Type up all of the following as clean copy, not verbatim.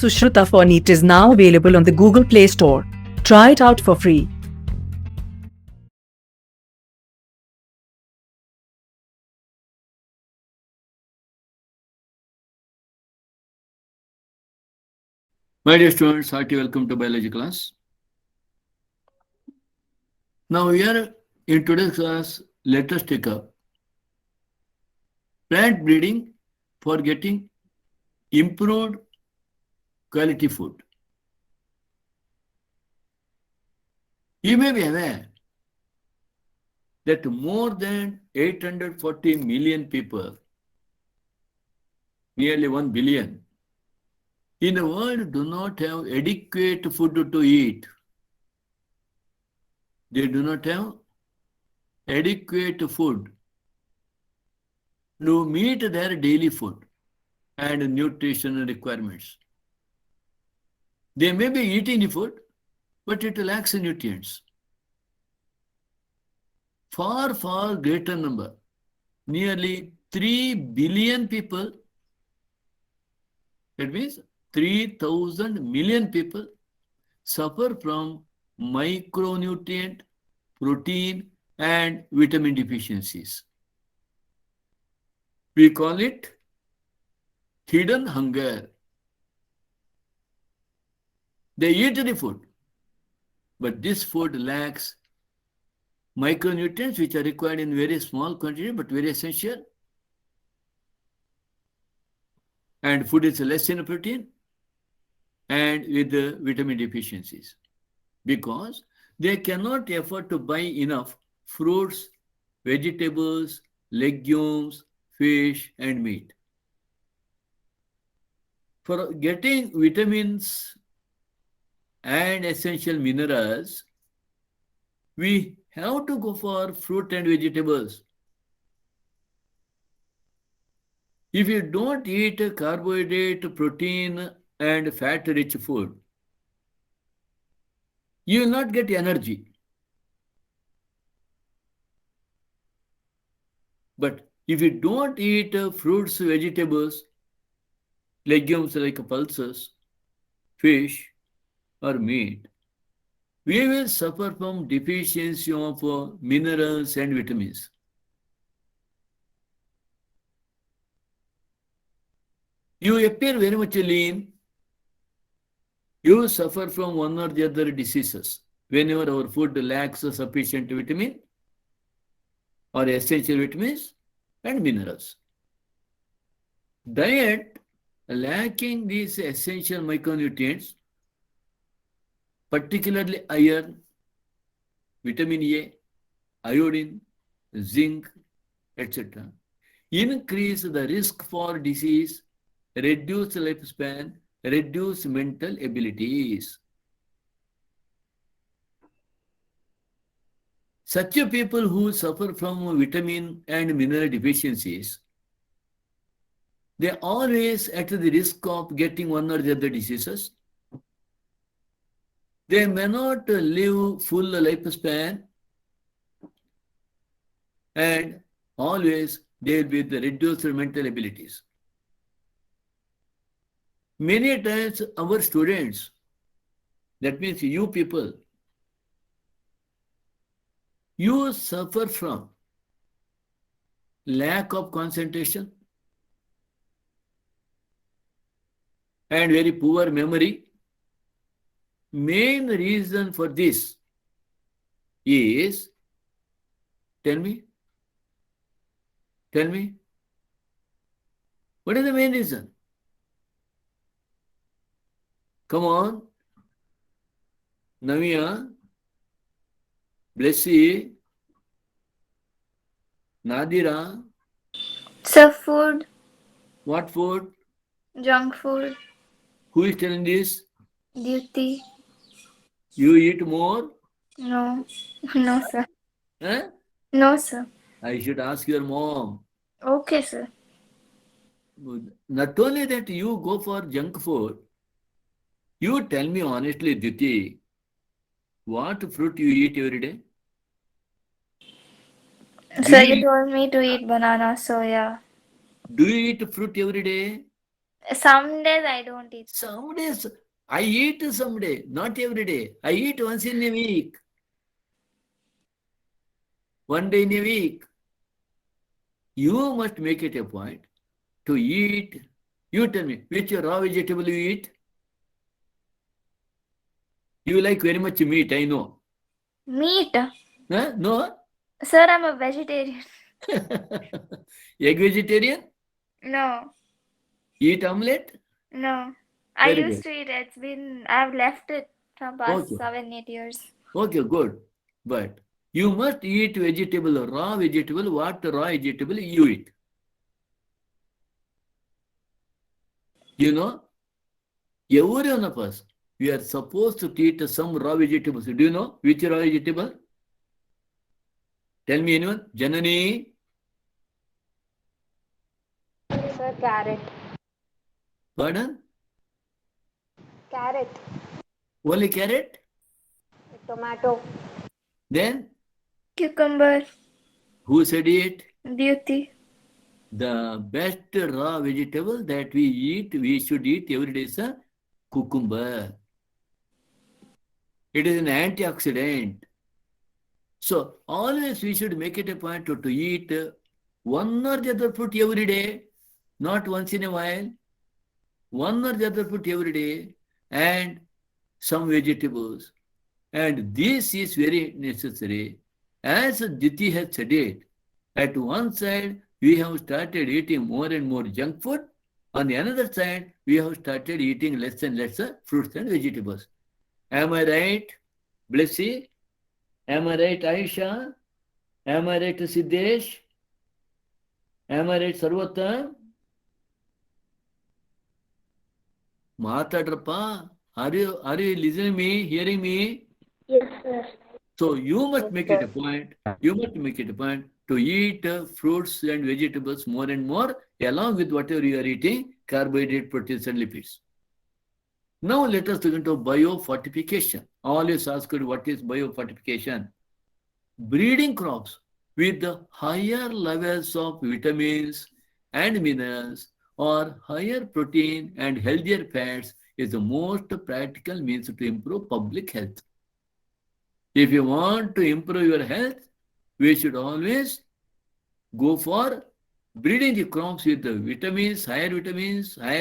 Sushruta for NEET is now available on the Google Play Store. Try it out for free. My dear students, hearty welcome to biology class. Now here in today's class, let us take up plant breeding for getting improved quality food. You may be aware that more than 840 million people, nearly 1 billion, in the world do not have adequate food to eat. They do not have adequate food to meet their daily food and nutritional requirements. They may be eating the food, but it lacks nutrients. Far, far greater number, nearly 3 billion people, that means 3,000 million people suffer from micronutrient, protein, and vitamin deficiencies. We call it hidden hunger. They eat the food, but this food lacks micronutrients which are required in very small quantity but very essential. And food is less in protein and with the vitamin deficiencies because they cannot afford to buy enough fruits, vegetables, legumes, fish, and meat. For getting vitamins and essential minerals, we have to go for fruit and vegetables. If you don't eat carbohydrate, protein, and fat-rich food, you will not get energy. But if you don't eat fruits, vegetables, legumes like pulses, fish, or meat, we will suffer from deficiency of minerals and vitamins. You appear very much lean. You suffer from one or the other diseases whenever our food lacks sufficient vitamin or essential vitamins and minerals. Diet lacking these essential micronutrients, particularly iron, vitamin A, iodine, zinc, etc., increase the risk for disease, reduce lifespan, reduce mental abilities. Such people who suffer from vitamin and mineral deficiencies, they are always at the risk of getting one or the other diseases. They may not live full lifespan and always they will be the reduced mental abilities. Many times our students, that means you people, you suffer from lack of concentration and very poor memory. Main reason for this is, tell me, what is the main reason? Come on, Navia, Blessy, Nadira. Sir, food, What food? junk food, Who is telling this? duty. You eat more? No, no, sir. Eh? No, sir. I should ask your mom. Okay, sir. Not only that you go for junk food, you tell me honestly, Diti, what fruit you eat every day? Do Sir, you you, told me to eat banana, so yeah. do you eat fruit every day? Some days I don't eat. Some days I eat some day, not every day. I eat once in a week. One day in a week. You must make it a point to eat. You tell me, which raw vegetable you eat? You like very much meat, I know. Meat? Huh? No? Sir, I'm a vegetarian. Egg vegetarian? No, Eat omelette? no. I Very used good. to eat. I've left it from past Okay. 7-8 years. Okay, good. But you must eat vegetable, raw vegetable. What raw vegetable you eat? You know, every one of us, we are supposed to eat some raw vegetables. Do you know which raw vegetable? Tell me anyone. Janani, Sir, carrot. pardon? Carrot. Only carrot? Tomato. Then Cucumber. who said it? Duty. The best raw vegetable that we should eat every day is a cucumber. It is an antioxidant. So always we should make it a point to eat one or the other fruit every day, not once in a while. One or the other fruit every day and some vegetables. And this is very necessary. As Diti has said it, at one side we have started eating more and more junk food. On the other side, we have started eating less and less fruits and vegetables. Am I right, Blessy? Am I right, Aisha? Am I right, Siddesh? Am I right, Sarvata? Matadrapa, are you listening me, hearing me? Yes, sir. So you must Yes, make it sir. a point. You must make it a point to eat fruits and vegetables more and more, along with whatever you are eating, carbohydrate, proteins, and lipids. Now let us look into biofortification. Always ask what is biofortification? Breeding crops with the higher levels of vitamins and minerals or higher protein and healthier fats is the most practical means to improve public health. If you want to improve your health, we should always go for breeding the crops with the vitamins, higher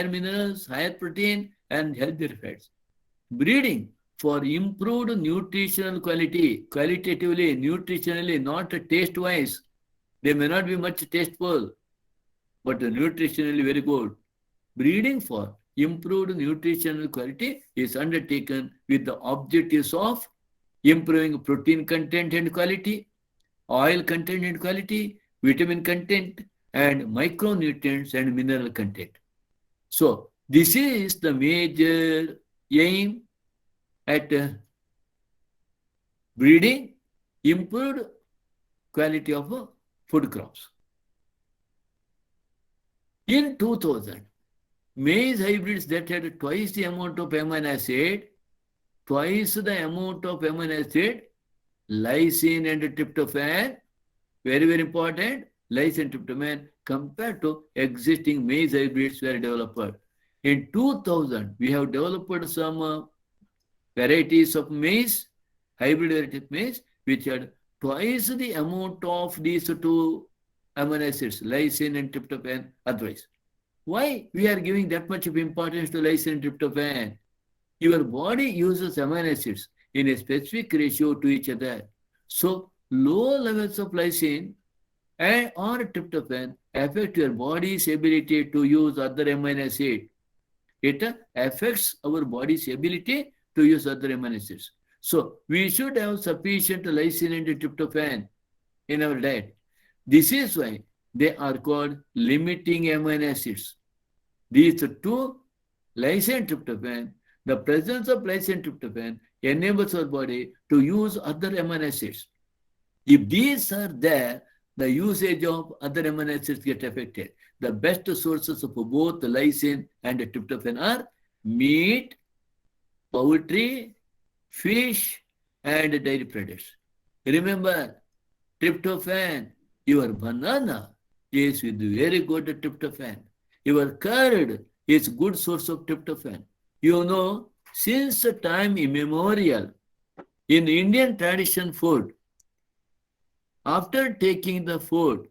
minerals, higher protein, and healthier fats. Breeding for improved nutritional quality, qualitatively, nutritionally, not taste-wise. They may not be much tasteful, but nutritionally very good. Breeding for improved nutritional quality is undertaken with the objectives of improving protein content and quality, oil content and quality, vitamin content, and micronutrients and mineral content. So this is the major aim at breeding improved quality of food crops. In 2000, maize hybrids that had twice the amount of amino acid, lysine and tryptophan, very, very important, lysine and tryptophan compared to existing maize hybrids were developed. In 2000, we have developed some varieties of maize, hybrid variety of maize, which had twice the amount of these two amino acids, lysine and tryptophan, otherwise. Why we are giving that much of importance to lysine and tryptophan? Your body uses amino acids in a specific ratio to each other. So low levels of lysine and or tryptophan affect your body's ability to use other amino acid. It affects our body's ability to use other amino acids. So we should have sufficient lysine and tryptophan in our diet. This is why they are called limiting amino acids. These two, lysine and tryptophan, the presence of lysine and tryptophan enables our body to use other amino acids. If these are there, the usage of other amino acids get affected. The best sources of both the lysine and the tryptophan are meat, poultry, fish, and dairy products. Remember, tryptophan, your banana is with very good tryptophan. Your curd is good source of tryptophan. You know, since time immemorial, in Indian tradition food, after taking the food,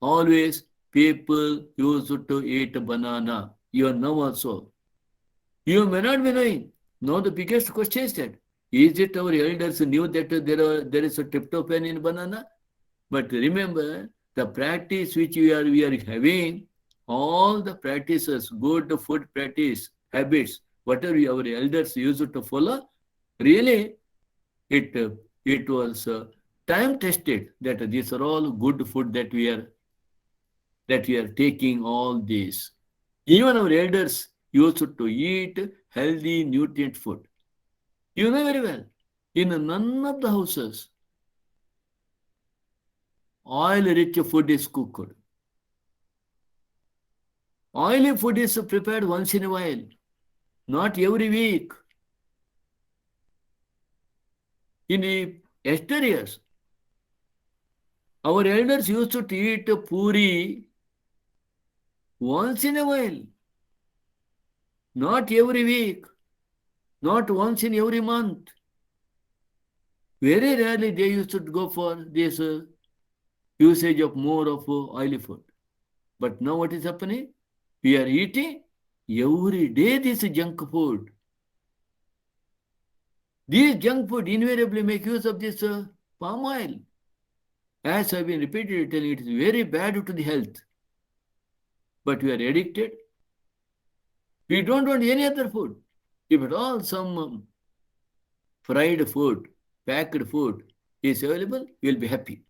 always people used to eat banana. You know also. You may not be knowing. Now the biggest question is that, is it our elders knew that there is a tryptophan in banana? But remember, the practice which we are having, all the practices, good food practice, habits, whatever our elders used to follow, really it was time tested that these are all good food that we are taking all these. Even our elders used to eat healthy, nutrient food. You know very well, in none of the houses, oil-rich food is cooked. Oily food is prepared once in a while, not every week. In the yesteryears, our elders used to eat puri once in a while, not every week, not once in every month. Very rarely they used to go for this usage of more of oily food. But now what is happening? We are eating every day this junk food. These junk food invariably make use of this palm oil. As I've been repeatedly telling, it is very bad to the health. But we are addicted. We don't want any other food. If at all some fried food, packed food is available, we will be happy.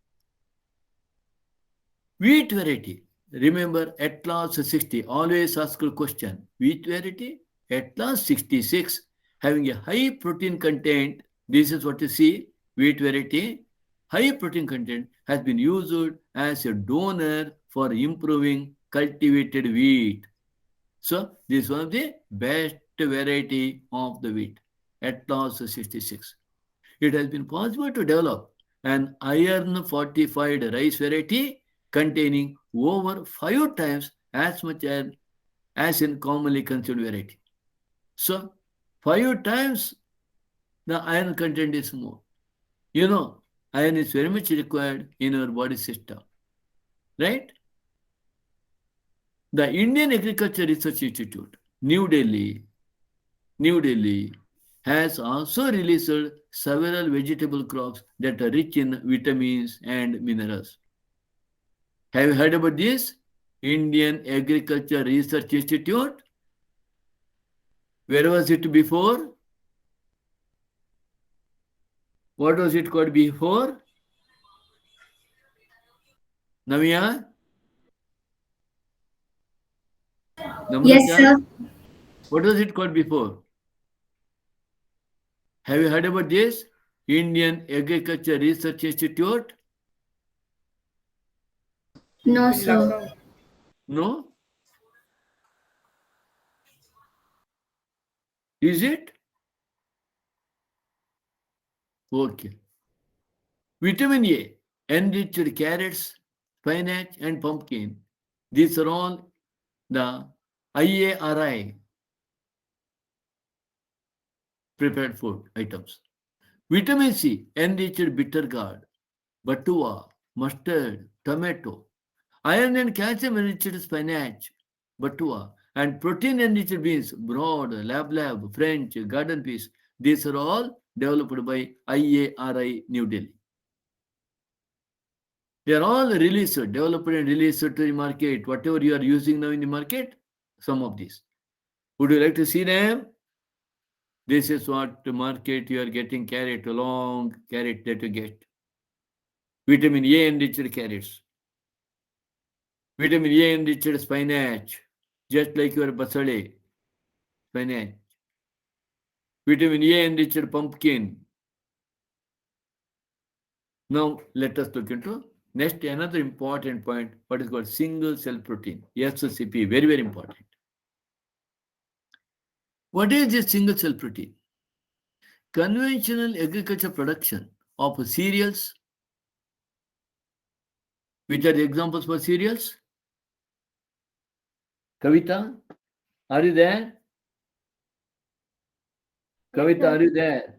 Wheat variety. Remember, Atlas 60. Always ask a question. Wheat variety? Atlas 66. Having a high protein content. This is what you see. Wheat variety. High protein content has been used as a donor for improving cultivated wheat. So, this is one of the best variety of the wheat. Atlas 66. It has been possible to develop an iron fortified rice variety containing over 5 times as much as in commonly consumed variety. So, 5 times the iron content is more. You know, iron is very much required in our body system, right? The Indian Agriculture Research Institute, New Delhi, has also released several vegetable crops that are rich in vitamins and minerals. Have you heard about this? Indian Agriculture Research Institute? Where was it before? What was it called before? Navya? Yes, Namrata? sir. What was it called before? Have you heard about this? Indian Agriculture Research Institute? No, sir. No? Is it? Okay. Vitamin A, enriched carrots, spinach, and pumpkin. These are all the IARI prepared food items. Vitamin C, enriched bitter gourd, batua, mustard, tomato. Iron and calcium enriched spinach, batua, and protein enriched beans, broad, lab, French, garden peas. These are all developed by IARI New Delhi. They are all released, developed and released to the market. Whatever you are using now in the market, some of these. Would you like to see them? This is what the market you are getting carrot, a long carrot that you get. Vitamin A enriched carrots. Vitamin A enriched spinach, just like your basale, spinach. Vitamin A enriched pumpkin. Now let us look into next another important point, what is called single cell protein, SCP, very, very important. What is this single cell protein? Conventional agriculture production of cereals, which are the examples for cereals? Kavita, Are you there? Kavita, are you there?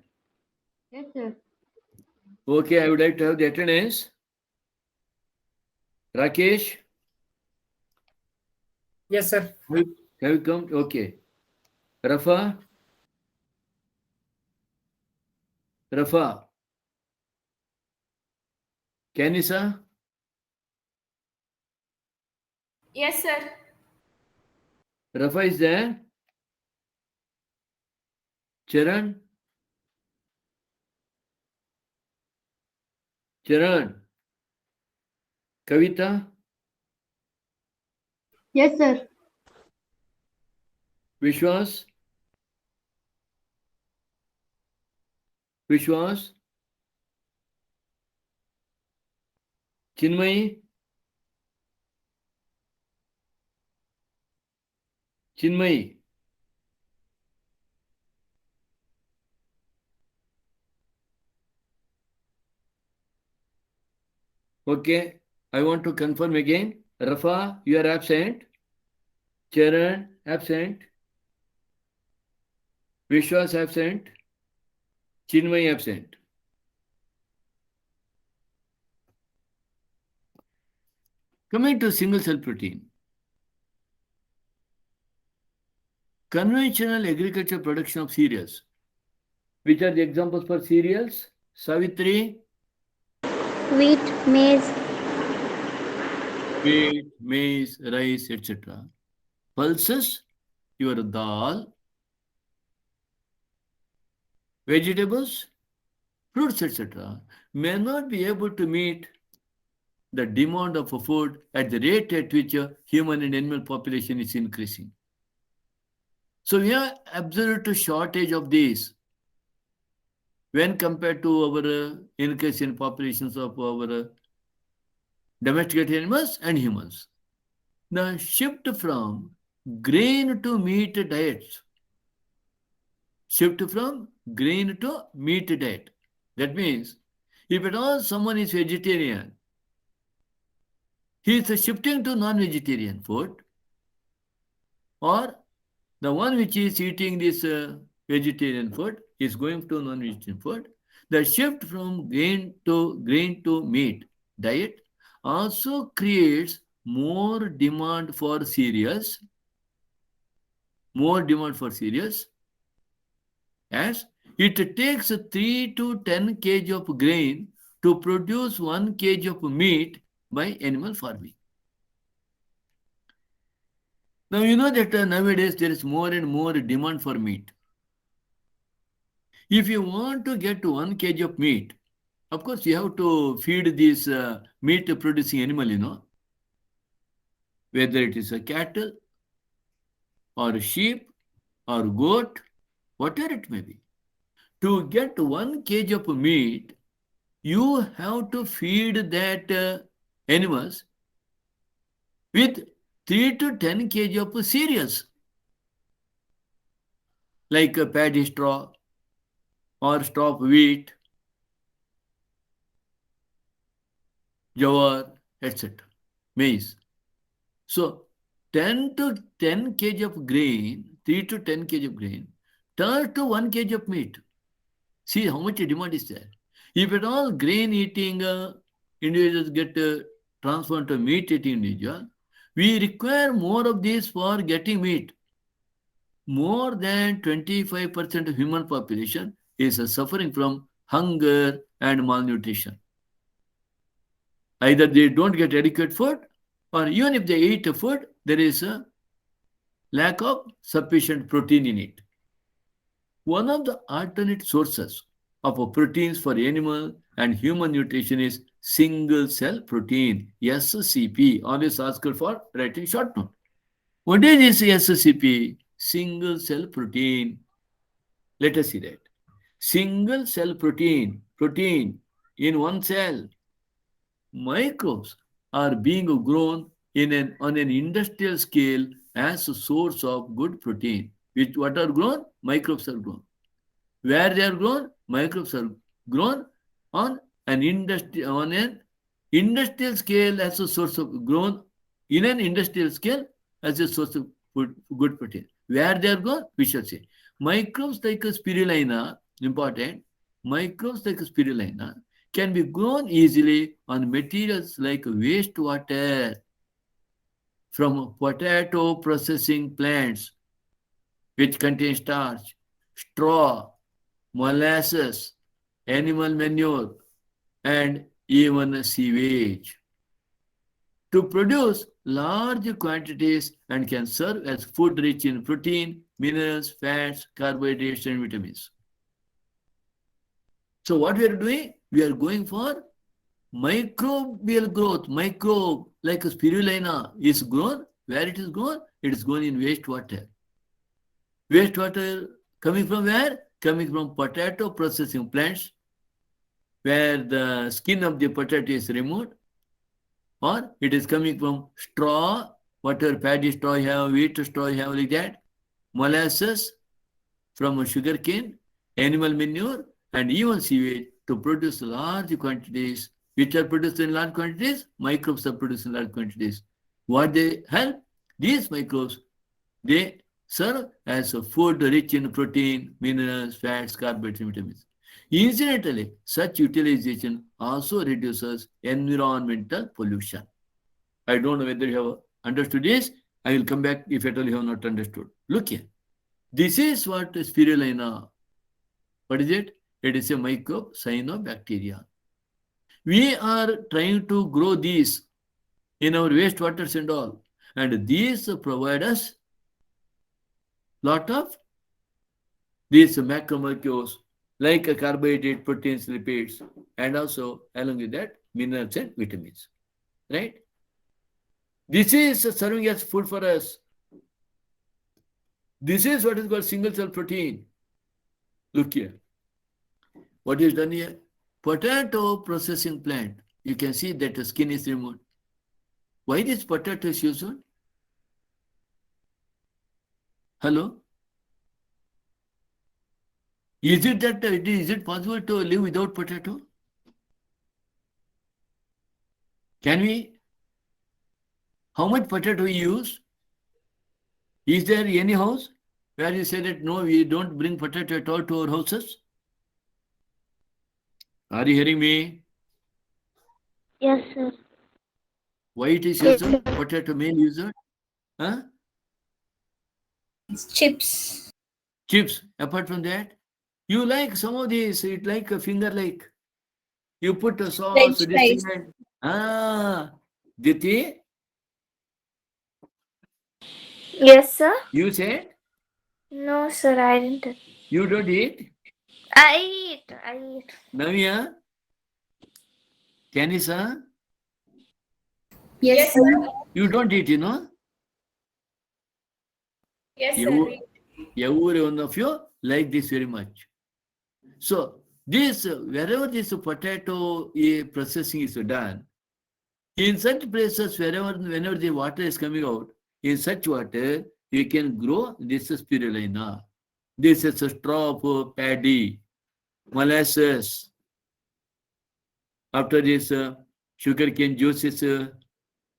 Yes, sir. Okay, I would like to have the attendance. Rakesh, Yes, sir. have you come? Okay. Rafa? Rafa? Kanisa? Yes, sir. Rafa is there? Charan? Charan? Kavita? Yes, sir. Vishwas? Vishwas? Chinmayi? Chinmayi? Okay, I want to confirm again. Rafa, you are absent. Charan, absent. Vishwas, absent. Chinmayi, absent. Coming to single cell protein. Conventional agriculture production of cereals. Which are the examples for cereals? Savitri? Wheat, maize, Wheat, maize, rice, etc. Pulses, your dal. Vegetables, fruits, etc. may not be able to meet the demand of food at the rate at which human and animal population is increasing. So we have observed a shortage of these when compared to our increase in populations of our domesticated animals and humans. The shift from grain to meat diets. Shift from grain to meat diet. That means if at all someone is vegetarian, he is shifting to non-vegetarian food, or the one which is eating this vegetarian food is going to non-vegetarian food. The shift from grain to meat diet also creates more demand for cereals, as it takes 3 to 10 kg of grain to produce 1 kg of meat by animal farming. Now you know that nowadays there is more and more demand for meat. If you want to get 1 kg of meat, of course you have to feed this meat producing animal, whether it is a cattle or a sheep or goat, whatever it may be. To get 1 kg of meat, you have to feed that animals with 3 to 10 kg of cereals, like paddy straw or straw of wheat, jawar, etc., maize. So 10 to 10 kg of grain, 3 to 10 kg of grain, turns to 1 kg of meat. See how much demand is there. If at all grain eating individuals get transformed to meat eating individual, we require more of this for getting meat. More than 25% of human population is suffering from hunger and malnutrition. Either they don't get adequate food, or even if they eat food, there is a lack of sufficient protein in it. One of the alternate sources of proteins for animal and human nutrition is single cell protein, SCP. Always ask her for writing short note. What is this SCP? Single cell protein. Let us see that. Single cell protein in one cell. Microbes are being grown on an industrial scale as a source of good protein. What are grown? Microbes are grown. Where they are grown? Microbes are grown on an industrial scale as a source of grown in an industrial scale as a source of good protein. Where they are grown, we shall see. Microbes like spirulina, important, microbes like spirulina can be grown easily on materials like wastewater from potato processing plants, which contain starch, straw, molasses, animal manure, and even sewage, to produce large quantities and can serve as food rich in protein, minerals, fats, carbohydrates, and vitamins. So what we are doing? We are going for microbial growth. Microbe, like a spirulina, is grown. Where it is grown? It is grown in wastewater. Wastewater coming from where? Coming from potato processing plants, where the skin of the potato is removed, or it is coming from straw, whatever paddy straw you have, wheat straw you have, like that, molasses from sugar cane, animal manure, and even sewage to produce large quantities. Which are produced in large quantities? Microbes are produced in large quantities. What they help? These microbes, they serve as a food rich in protein, minerals, fats, carbohydrates, and vitamins. Incidentally, such utilization also reduces environmental pollution. I don't know whether you have understood this. I will come back if at all you have not understood. Look here. This is what spirulina. What is it? It is a microbe, cyanobacteria. We are trying to grow these in our wastewaters and all. And these provide us lot of these macromolecules like a carbohydrate, proteins, lipids, and also along with that minerals and vitamins. Right? This is serving as food for us. This is what is called single cell protein. Look here. What is done here? Potato processing plant. You can see that the skin is removed. Why this potato is used? Hello? Is it possible to live without potato? Can we? How much potato we use? Is there any house where you say that no, we don't bring potato at all to our houses? Are you hearing me? Yes, sir. Why it is Yes, used? sir. Potato main used? Huh? Chips. Chips. Apart from that, you like some of these, it like a finger like. You put a sauce, French this fries. thing and Diti, Yes, sir. you said No, sir, I didn't. you don't eat? I eat. Navya? Kanisa? Yes, sir. You don't eat, you know? Yes, sir. Every one of you like this very much. So, this, wherever this potato processing is done, in such places, whenever the water is coming out, in such water, you can grow this spirulina. This is a straw of paddy, molasses. After this sugarcane juice is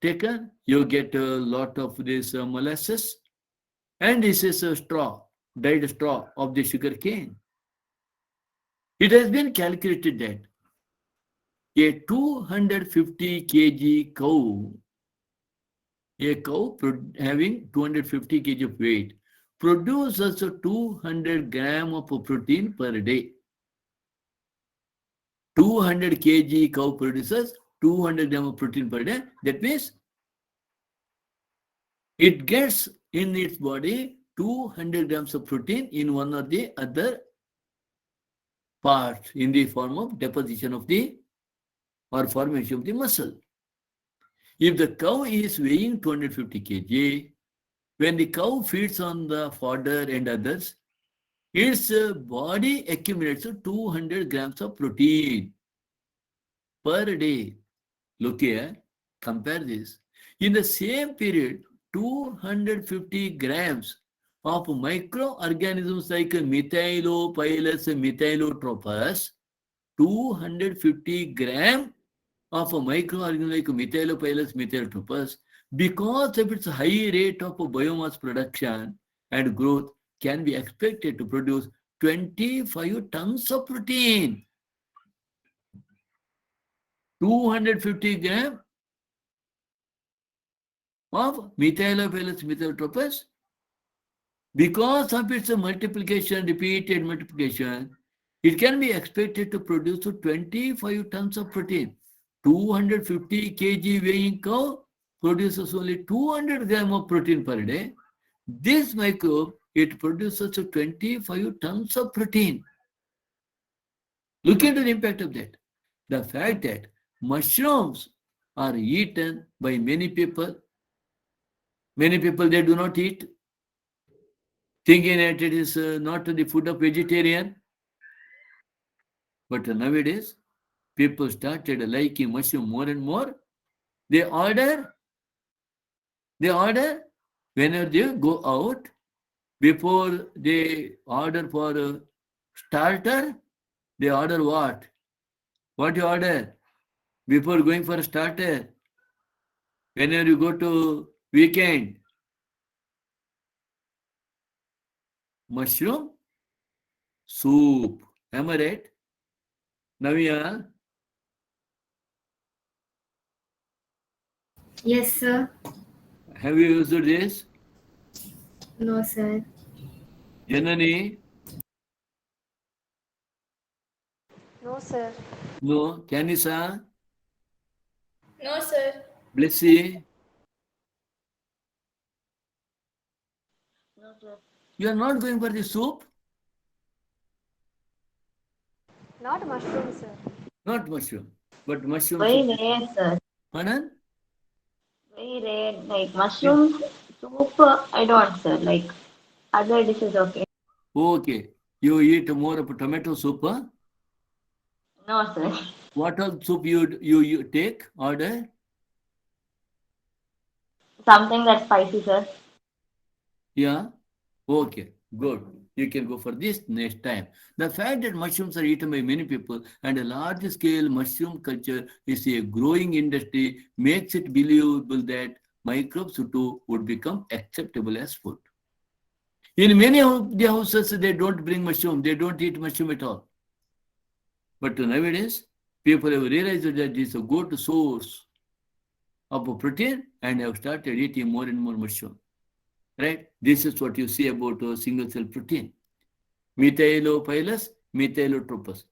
taken, you get a lot of this molasses. And this is a straw, dried straw of the sugarcane. It has been calculated that a 250 kg cow, having 250 kg of weight, produces 200 gram of protein per day. 200 kg cow produces 200 gram of protein per day. That means it gets in its body 200 grams of protein in one or the other part in the form of deposition of the or formation of the muscle. If the cow is weighing 250 kg, when the cow feeds on the fodder and others, its body accumulates 200 grams of protein per day. Look here, compare this. In the same period, 250 grams of microorganisms like Methylopilus methylotropus, 250 gram of a microorganism like Methylopilus methylotropus, because of its high rate of biomass production, and growth can be expected to produce 25 tons of protein. 250 grams of Methylobacillus methyltropus. Because of its multiplication, repeated multiplication, it can be expected to produce 25 tons of protein. 250 kg weighing cow produces only 200 grams of protein per day. This microbe, it produces 25 tons of protein. Look into the impact of that. The fact that mushrooms are eaten by many people they do not eat, thinking that it is not the food of vegetarian. But nowadays, people started liking mushroom more and more. They order whenever they go out, before they order for a starter, they order what? What you order? Before going for a starter, whenever you go to weekend, mushroom soup. Am I right? Navya, Yes, sir. have you used this? No, sir. Janani? No, sir. No. Kanisa? No, sir. Blessy? No, sir. You are not going for the soup? Not mushroom, sir. Not mushroom, but mushroom Very soup. rare, sir. Pardon? Very rare. Like mushroom soup, I don't, sir. Like other dishes, okay. Okay. You eat more of tomato soup, huh? No, sir. What else soup you take, order? Something that's spicy, sir. Yeah? Okay, good. You can go for this next time. The fact that mushrooms are eaten by many people and a large scale mushroom culture is a growing industry makes it believable that microbes too would become acceptable as food. In many of the houses, they don't bring mushroom. They don't eat mushroom at all. But nowadays, people have realized that this is a good source of protein and have started eating more and more mushroom. Right? This is what you see about single cell protein. Methylobacillus methyltropus,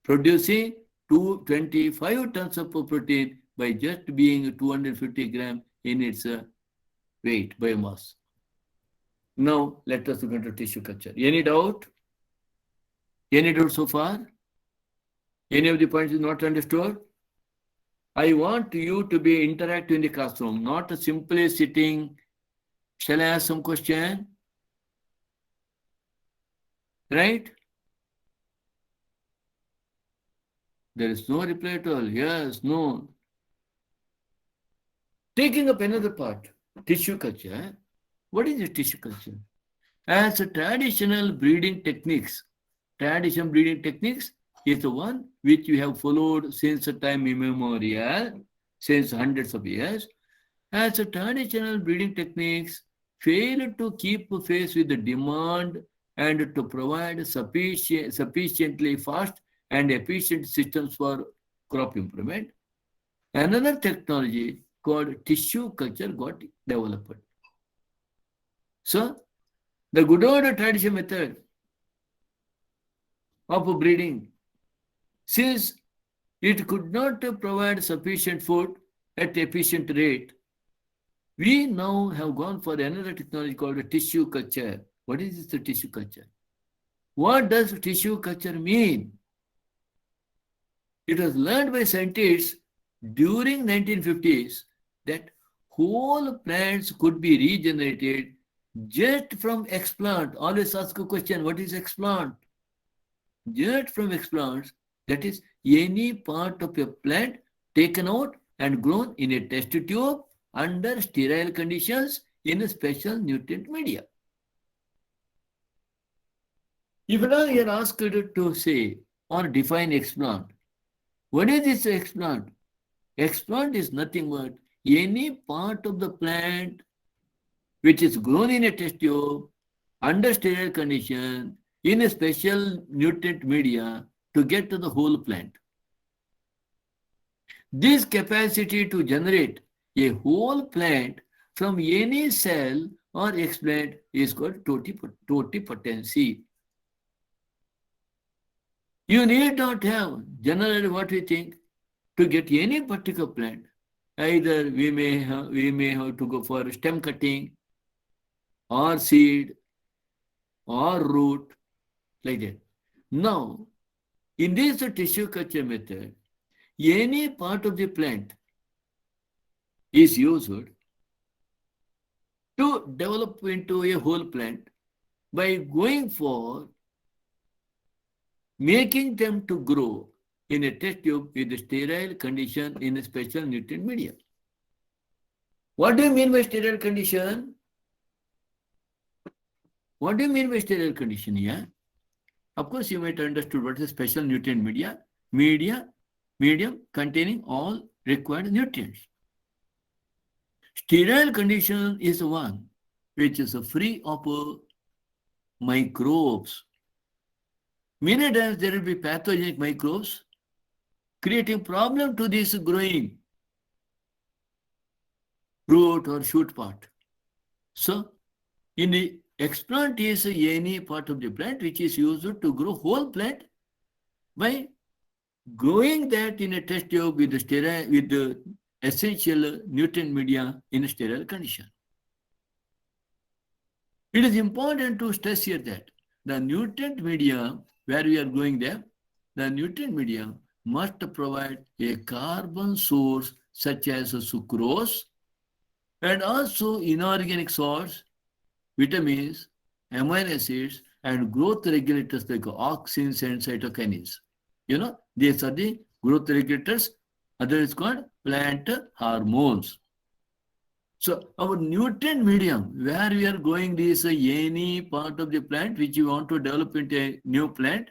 producing 225 tons of protein by just being 250 grams in its weight biomass. Now, let us go into tissue culture. Any doubt? Any doubt so far? Any of the points is not understood? I want you to be interactive in the classroom, not simply sitting. Shall I ask some question? Right? There is no reply at all. Yes, no. Taking up another part, tissue culture. What is a tissue culture? As a traditional breeding techniques is the one which we have followed since the time immemorial, since hundreds of years. As a traditional breeding techniques fail to keep pace with the demand and to provide sufficiently fast and efficient systems for crop improvement, another technology called tissue culture got developed. So, the good old traditional method of breeding, since it could not provide sufficient food at efficient rate, we now have gone for another technology called tissue culture. What is this tissue culture? What does tissue culture mean? It was learned by scientists during 1950s that whole plants could be regenerated just from explant. Always ask a question, what is explant? Just from explants, that is any part of a plant taken out and grown in a test tube under sterile conditions in a special nutrient media. If now you are asked to say or define explant, what is this explant? Explant is nothing but any part of the plant which is grown in a test tube under sterile condition in a special nutrient media to get to the whole plant. This capacity to generate a whole plant from any cell or explant is called totipotency. You need not have generally what we think to get any particular plant. Either we may have to go for stem cutting or seed or root, like that. Now, in this tissue culture method, any part of the plant is used to develop into a whole plant by going for making them to grow in a test tube with a sterile condition in a special nutrient media. What do you mean by sterile condition? What do you mean by sterile condition here? Of course, you might understood what is special nutrient media. Medium containing all required nutrients. Sterile condition is one which is free of microbes. Many times there will be pathogenic microbes creating problem to this growing root or shoot part. So, in the explant is any part of the plant which is used to grow whole plant by growing that in a test tube with the essential nutrient media in a sterile condition. It is important to stress here that the nutrient media where we are growing there, the nutrient media must provide a carbon source such as sucrose and also inorganic source, vitamins, amino acids, and growth regulators like auxins and cytokinins. These are the growth regulators, other is called plant hormones. So our nutrient medium, where we are going this any part of the plant which you want to develop into a new plant,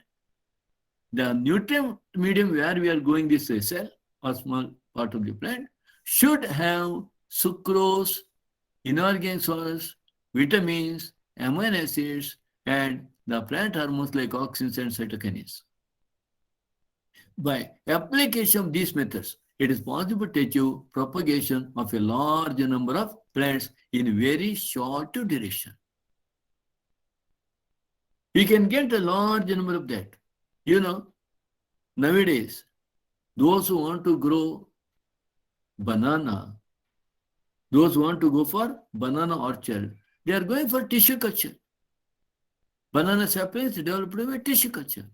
the nutrient medium where we are going this cell or small part of the plant should have sucrose, inorganic source, vitamins, amino acids, and the plant hormones like auxins and cytokinins. By application of these methods, it is possible to achieve propagation of a large number of plants in very short duration. We can get a large number of that. Nowadays, those who want to grow banana, those who want to go for banana orchard, they are going for tissue culture. Banana saplings developed by tissue culture.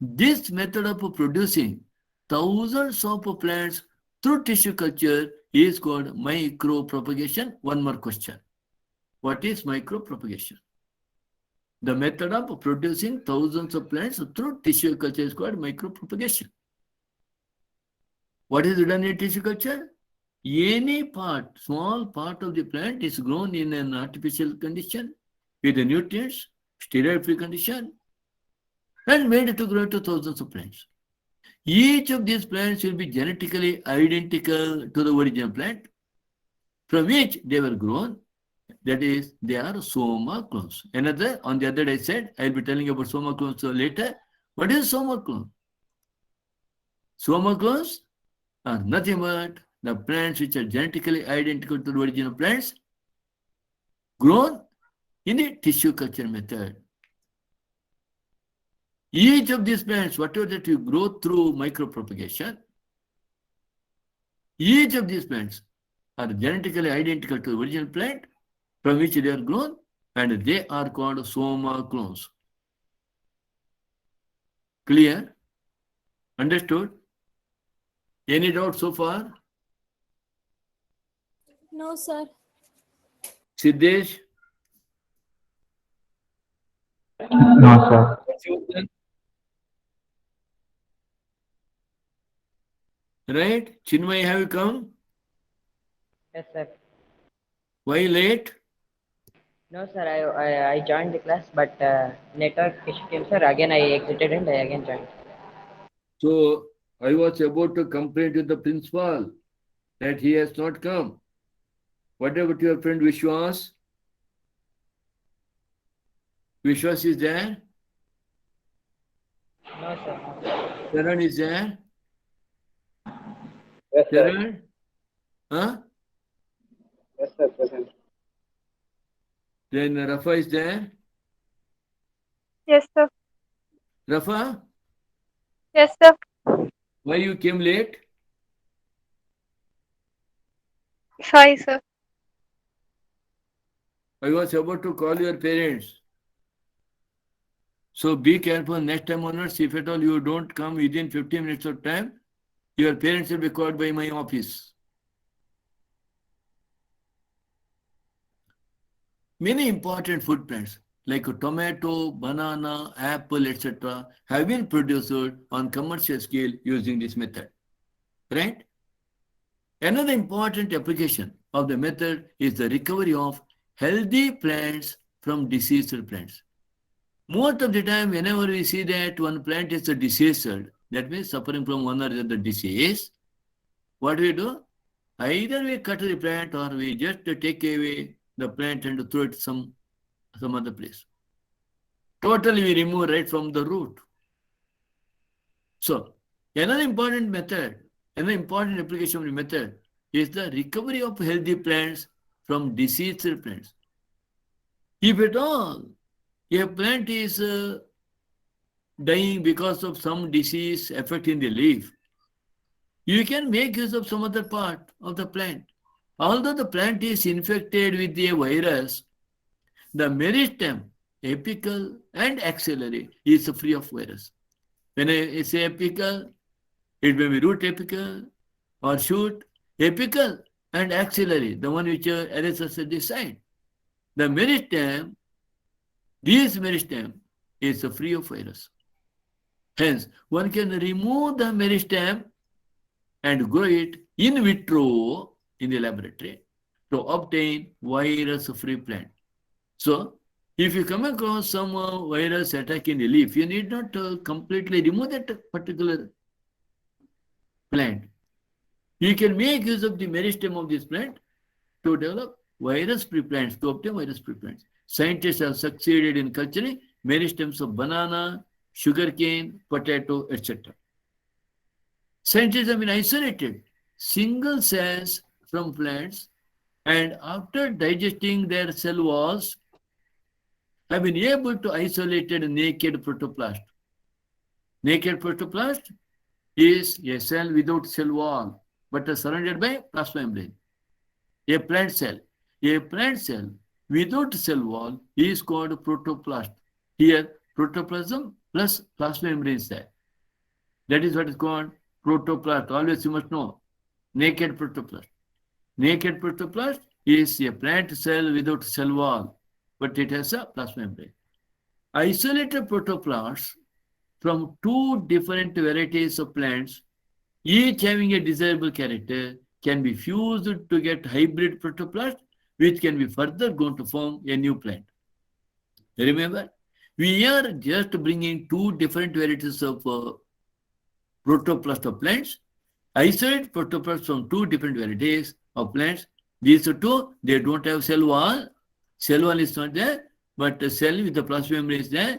This method of producing thousands of plants through tissue culture is called micropropagation. One more question. What is micropropagation? The method of producing thousands of plants through tissue culture is called micropropagation. What is done in tissue culture? Any part, small part of the plant is grown in an artificial condition with the nutrients, sterile-free condition, and made to grow to thousands of plants. Each of these plants will be genetically identical to the original plant from which they were grown. That is, they are soma clones. On the other day I said, I'll be telling you about soma clones later. What is soma clone? Soma clones are nothing but the plants which are genetically identical to the original plants grown in the tissue culture method. Each of these plants, whatever that you grow through micropropagation, each of these plants are genetically identical to the original plant from which they are grown, and they are called soma clones. Clear? Understood? Any doubt so far? No, sir. Siddesh? No, sir. Right? Chinmay, have you come? Yes, sir. Why late? No, sir. I joined the class, but network issue came, sir. Again, I exited and I again joined. So I was about to complain to the principal that he has not come. What about your friend Vishwas? Vishwas is there? No, sir. Charan is there? Yes, sir. Charan? Huh? Yes, sir. Present. Then Rafa is there? Yes, sir. Rafa, Yes, sir. why you came late? Sorry, sir. I was about to call your parents. So be careful next time onwards. If at all you don't come within 15 minutes of time, your parents will be called by my office. Many important food plants like tomato, banana, apple, etc. have been produced on commercial scale using this method. Right? Another important application of the method is the recovery of healthy plants from diseased plants. Most of the time, whenever we see that one plant is diseased, that means suffering from one or the other disease, what do we do? Either we cut the plant or we just take away the plant and throw it some other place. Totally we remove right from the root. So, another important method, another important application of the method is the recovery of healthy plants from diseased plants. If at all a plant is dying because of some disease affecting the leaf, you can make use of some other part of the plant. Although the plant is infected with a virus, the meristem, apical and axillary is free of virus. When I say apical, it may be root apical or shoot apical and axillary, the one which arises at the side. The meristem, this meristem is free of virus. Hence, one can remove the meristem and grow it in vitro in the laboratory to obtain virus-free plant. So, if you come across some virus attacking the leaf, you need not completely remove that particular plant. You can make use of the meristem of this plant to develop virus-free plants, to obtain virus-free plants. Scientists have succeeded in culturing meristems of banana, sugarcane, potato, etc. Scientists have been isolated single cells from plants and after digesting their cell walls, have been able to isolate a naked protoplast. Naked protoplast is a cell without cell wall, but surrounded by plasma membrane. A plant cell without cell wall is called protoplast. Here, protoplasm plus plasma membrane is there. That is what is called protoplast. Always you must know, naked protoplast. Naked protoplast is a plant cell without cell wall, but it has a plasma membrane. Isolated protoplasts from two different varieties of plants, each having a desirable character, can be fused to get hybrid protoplast, which can be further going to form a new plant. Remember, we are just bringing two different varieties of protoplast of plants, isolate protoplasts from two different varieties of plants. These two, they don't have cell wall. Cell wall is not there, but the cell with the plasma membrane is there.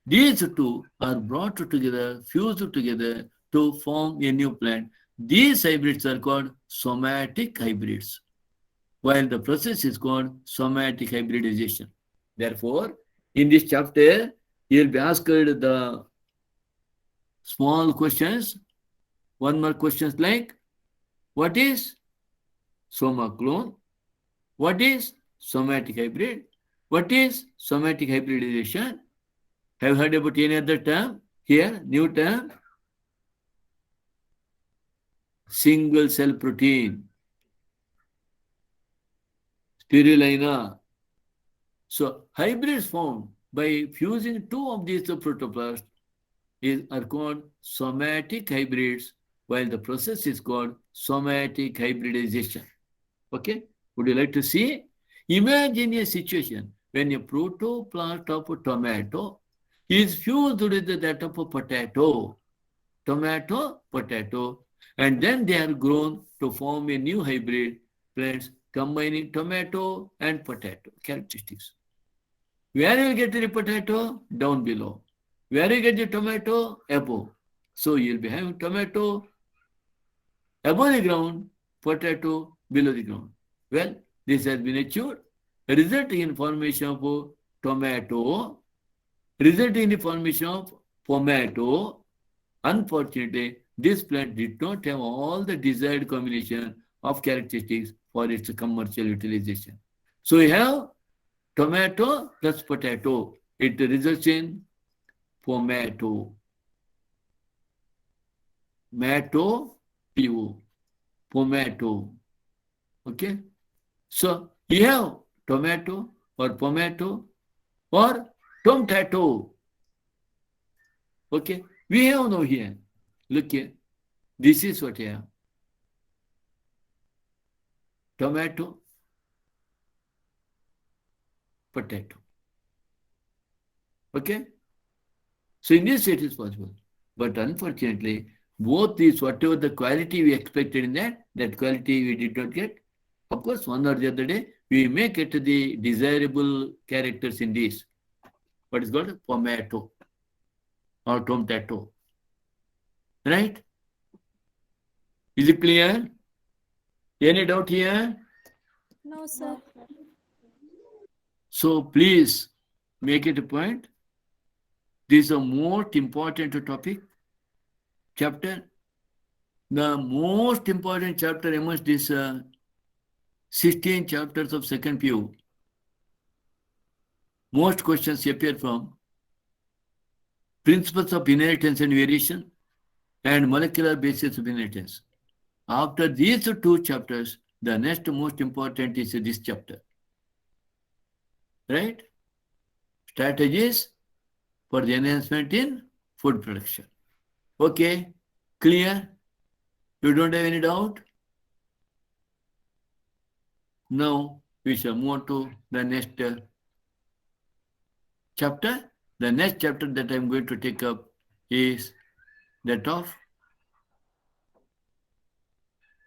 These two are brought together, fused together to form a new plant. These hybrids are called somatic hybrids, while the process is called somatic hybridization. Therefore, in this chapter, you will be asked the small questions, one more questions like, what is soma clone? What is somatic hybrid? What is somatic hybridization? Have you heard about any other term? Here, new term. Single cell protein. Spirulina. So, hybrids formed by fusing two of these protoplasts are called somatic hybrids, while the process is called somatic hybridization. Okay? Would you like to see? Imagine a situation when a protoplast of a tomato is fused with that of a potato. Tomato, potato. And then they are grown to form a new hybrid plants combining tomato and potato characteristics. Where you will get the potato? Down below. Where you get the tomato? Above. So you'll be having tomato above the ground, potato below the ground. Well, this has been achieved, resulting in formation of tomato, resulting in the formation of pomato. Unfortunately, this plant did not have all the desired combination of characteristics for its commercial utilization. So we have tomato plus potato. It results in pomato. Mato, PO. Pomato. Okay? So you have tomato or pomato or tomtato. Okay? We have now here. Look here. This is what you have. Tomato, potato. Okay? So in this it is possible. But unfortunately, both these, whatever the quality we expected in that quality we did not get. Of course, one or the other day, we may get the desirable characters in this. What is called pomato or tomtato. Right? Is it clear? Any doubt here? No, sir. So please make it a point. This is a most important topic, chapter. The most important chapter amongst these 16 chapters of second PU. Most questions appear from principles of inheritance and variation and molecular basis of inheritance. After these two chapters, the next most important is this chapter. Right? Strategies for the enhancement in food production. Okay? Clear? You don't have any doubt? Now we shall move to the next chapter. The next chapter that I am going to take up is that of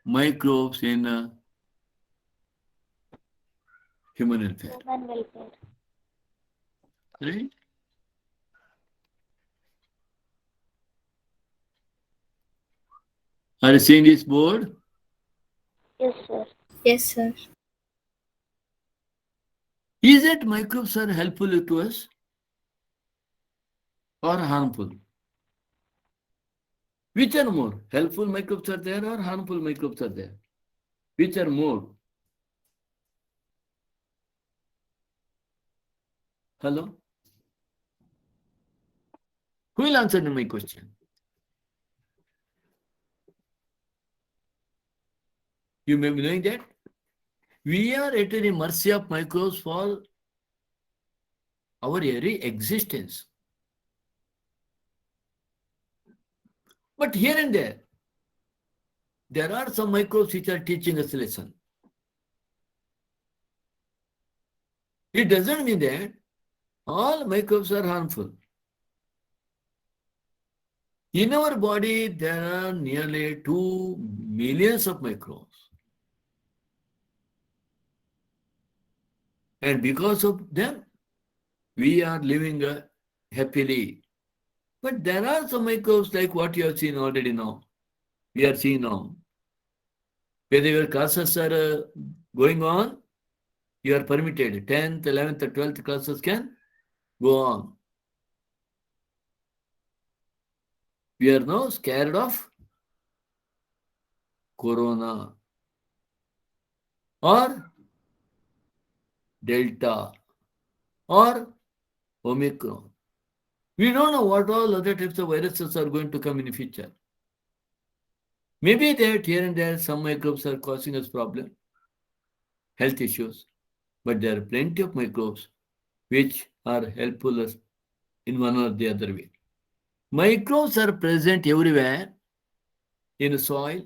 microbes in human welfare. Human welfare. Right? Are you seeing this board? Yes, sir. Yes, sir. Is that microbes are helpful to us or harmful? Which are more? Helpful microbes are there or harmful microbes are there? Which are more? Hello? Who will answer my question? You may be knowing that we are at the mercy of microbes for our very existence. But here and there are some microbes which are teaching us a lesson. It doesn't mean that all microbes are harmful. In our body, there are nearly 2 millions of microbes. And because of them, we are living happily. But there are some microbes like what you have seen already now. We are seeing now. Whether your classes are going on, you are permitted. 10th, 11th, or 12th classes can go on. We are now scared of corona or delta or omicron. We don't know what all other types of viruses are going to come in the future. Maybe that here and there some microbes are causing us problem, health issues, but there are plenty of microbes which are helpful us in one or the other way. Microbes are present everywhere in soil,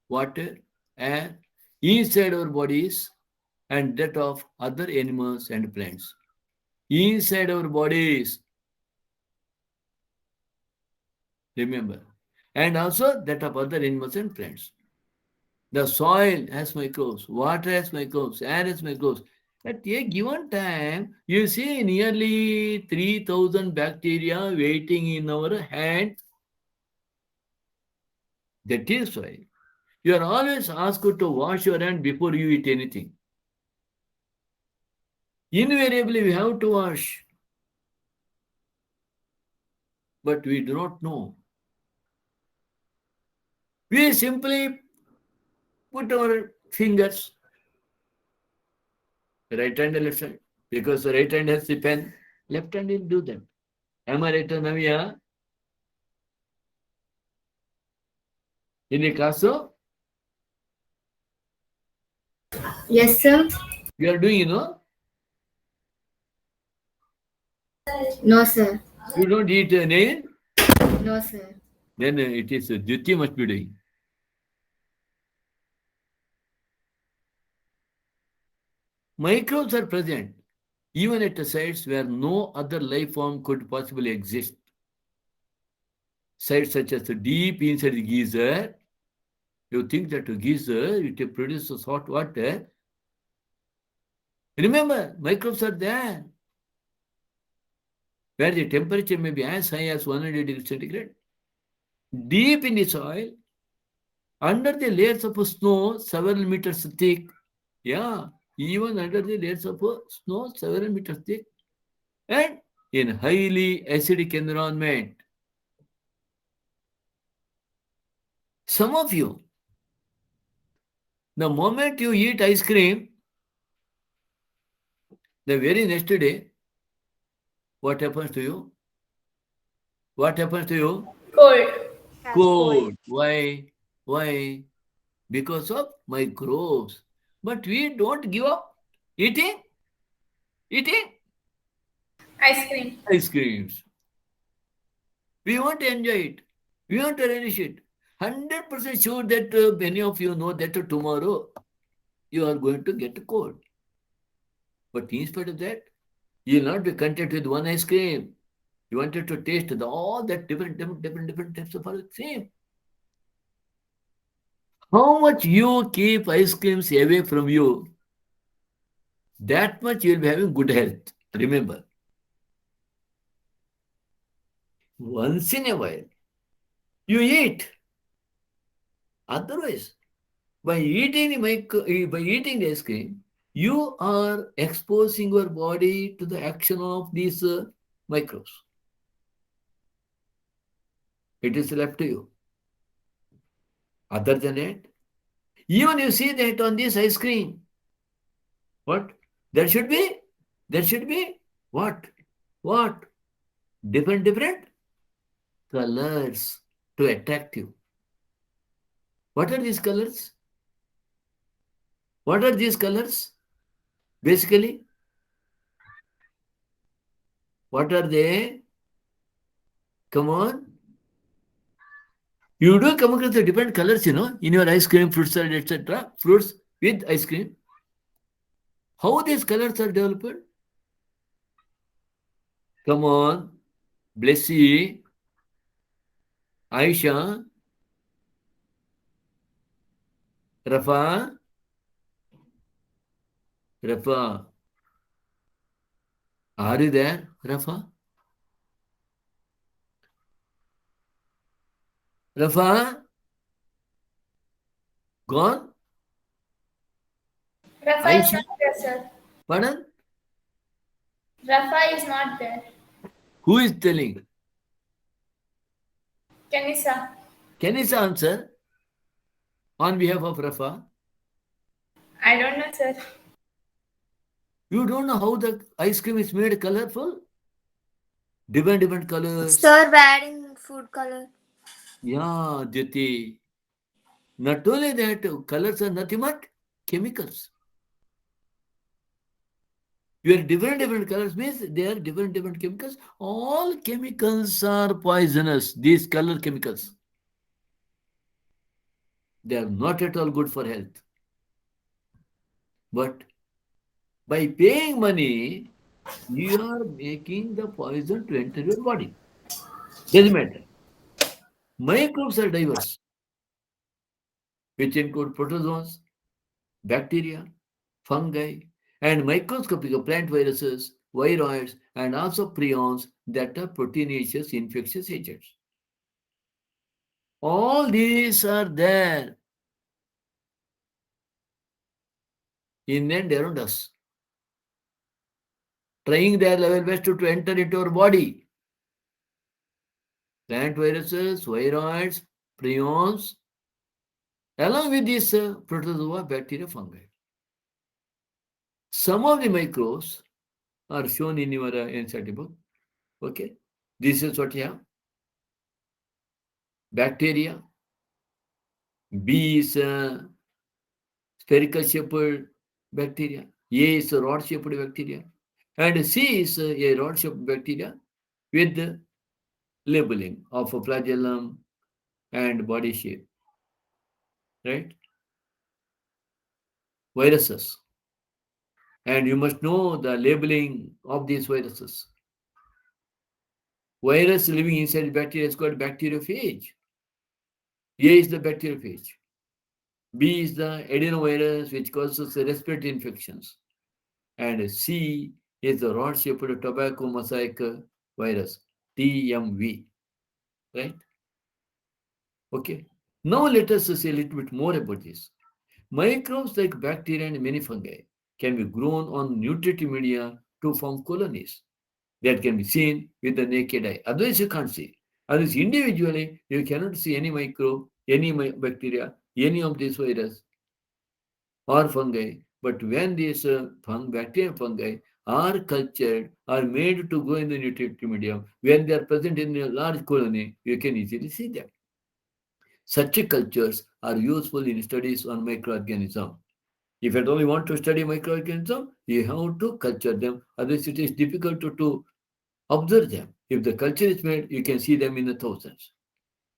water, air, inside our bodies and that of other animals and plants. Inside our bodies, remember, and also that of other animals and plants. The soil has microbes, water has microbes, air has microbes. At a given time, you see nearly 3,000 bacteria waiting in our hand. That is why you are always asked to wash your hand before you eat anything. Invariably, we have to wash. But we do not know. We simply put our fingers, right hand and left hand, because the right hand has the pen, left hand will do that. Am I right, Navya? In the caso, Yes, sir. you are doing, you know, No, sir. you don't eat a nail, No, sir. then it is Jyoti must be doing. Microbes are present even at the sites where no other life form could possibly exist. Sites such as the deep inside the geyser, you think that a geyser, it produces hot water. Remember, microbes are there, where the temperature may be as high as 100 degrees centigrade. Deep in the soil, under the layers of snow, several meters thick. Yeah, even under the layers of snow, several meters thick. And in highly acidic environment. Some of you, the moment you eat ice cream, the very next day, what happens to you? What happens to you? Cold. Cold. Why? Why? Because of microbes. But we don't give up eating Ice cream. ice creams. We want to enjoy it. We want to relish it. 100% sure that many of you know that tomorrow you are going to get a cold. But in spite of that, you will not be content with one ice cream. You wanted to taste all that different types of ice cream. How much you keep ice creams away from you, that much you will be having good health. Remember. Once in a while, you eat. Otherwise, by eating the ice cream, you are exposing your body to the action of these microbes. It is left to you. Other than it, even you see that on this ice cream, what? There should be what? What? Different colors to attract you. What are these colors? What are these colors? Basically, what are they? Come on. You do come across the different colors, you know, in your ice cream, fruit salad, etc. Fruits with ice cream. How these colors are developed? Come on. Blessy, Aisha, Rafa, are you there, Rafa? Rafa? Gone? Rafa is Aisha? not there, sir. Pardon? Rafa is not there. Who is telling? Kanisa. Can you answer on behalf of Rafa? I don't know, sir. You don't know how the ice cream is made colorful? Different colors. Sir, we're adding food color. Yeah, Jyoti. Not only that, colors are nothing but chemicals. Your different colors means they are different chemicals. All chemicals are poisonous, these color chemicals. They are not at all good for health. But by paying money, you are making the poison to enter your body. Doesn't matter. Microbes are diverse, which include protozoans, bacteria, fungi, and microscopic plant viruses, viroids, and also prions that are proteinaceous infectious agents. All these are there in and around us, trying their level best to enter into our body. Plant viruses, viroids, prions, along with these protozoa, bacteria, fungi. Some of the microbes are shown in your NCERT book. Okay, this is what you have. Bacteria. B is spherical shaped bacteria. A is a rod shaped bacteria. And C is a rod shaped bacteria with labeling of a flagellum and body shape. Right? Viruses. And you must know the labeling of these viruses. Virus living inside bacteria is called bacteriophage. A is the bacteriophage. B is the adenovirus, which causes respiratory infections. And C is the rod-shaped tobacco mosaic virus, TMV. Right? Okay. Now let us say a little bit more about this. Microbes like bacteria and many fungi can be grown on nutritive media to form colonies that can be seen with the naked eye. Otherwise, you can't see. Otherwise, individually, you cannot see any microbe, any bacteria, any of these virus or fungi. But when these bacteria and fungi are cultured, are made to go in the nutritive medium, when they are present in a large colony, you can easily see them. Such cultures are useful in studies on microorganisms. If you only want to study microorganisms, you have to culture them. Otherwise, it is difficult to observe them. If the culture is made, you can see them in the thousands.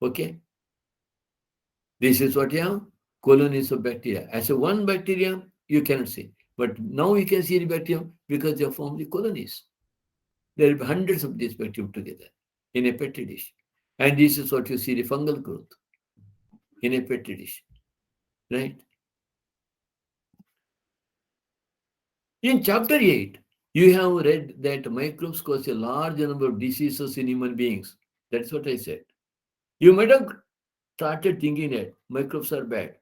Okay? This is what you have, colonies of bacteria. As a one bacteria, you cannot see. But now you can see the bacteria because they have formed the colonies. There will be hundreds of these bacteria together in a petri dish. And this is what you see, the fungal growth in a petri dish. Right? In chapter 8, you have read that microbes cause a large number of diseases in human beings. That's what I said. You might have started thinking that microbes are bad.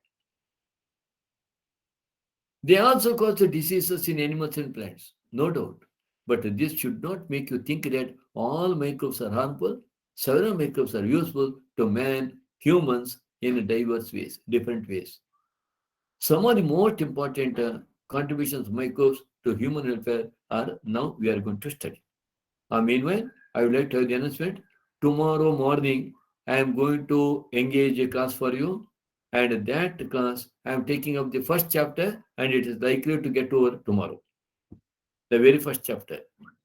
They also cause diseases in animals and plants, no doubt. But this should not make you think that all microbes are harmful. Several microbes are useful to man, humans, in diverse ways, different ways. Some of the most important contributions of microbes to human welfare are now we are going to study. Meanwhile, I would like to have the announcement. Tomorrow morning, I am going to engage a class for you. And that class, I am taking up the first chapter and it is likely to get over tomorrow. The very first chapter.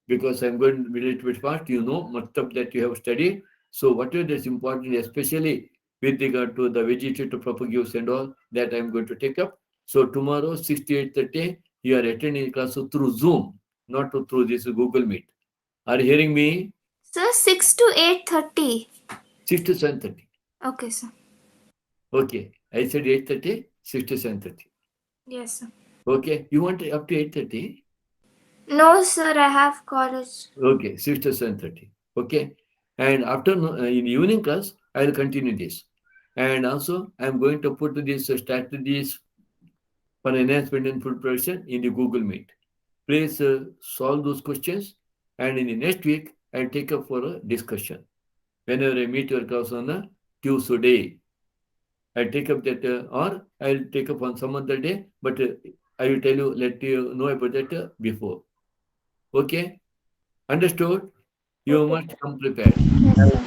Because I'm going to be a little bit fast. You know, much of that you have studied. So whatever is important, especially with regard to the vegetative propagules and all, that I'm going to take up. So tomorrow, 6 to 8:30, you are attending class through Zoom, not through this Google Meet. Are you hearing me? Sir, 6 to 8:30. 6 to 7:30. Okay, sir. Okay. I said 8:30, 6 to 7:30. Yes, sir. Okay. You want up to 8:30? No, sir, I have college. Okay. 6 to 7:30. Okay. And after in evening class, I will continue this. And also, I'm going to put these strategies for enhancement in food production in the Google Meet. Please solve those questions. And in the next week, I'll take up for a discussion. Whenever I meet your class on a Tuesday, I'll take up that or I'll take up on some other day, but I will tell you, let you know about that before. Okay? Understood? You must come prepared.